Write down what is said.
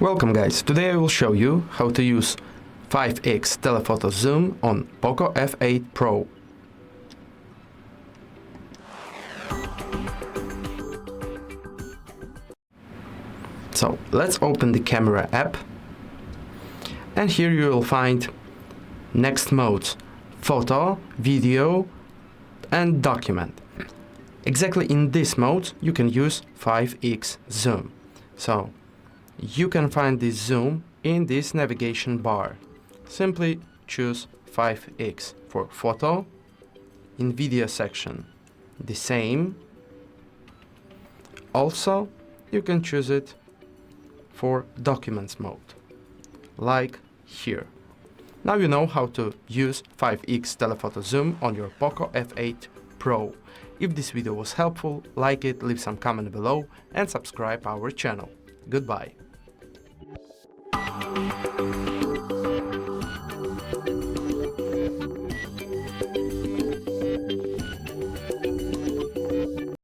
Welcome guys, today I will show you how to use 5x Telephoto Zoom on POCO F8 Pro. So let's open the camera app, and here you will find next modes: photo, video and document. Exactly in this mode you can use 5x Zoom. So you can find this zoom in this navigation bar. Simply choose 5x for photo. In video section, the same. Also, you can choose it for documents mode, like here. Now you know how to use 5x Telephoto Zoom on your POCO F8 Pro. If this video was helpful, like it, leave some comment below and subscribe our channel. Goodbye.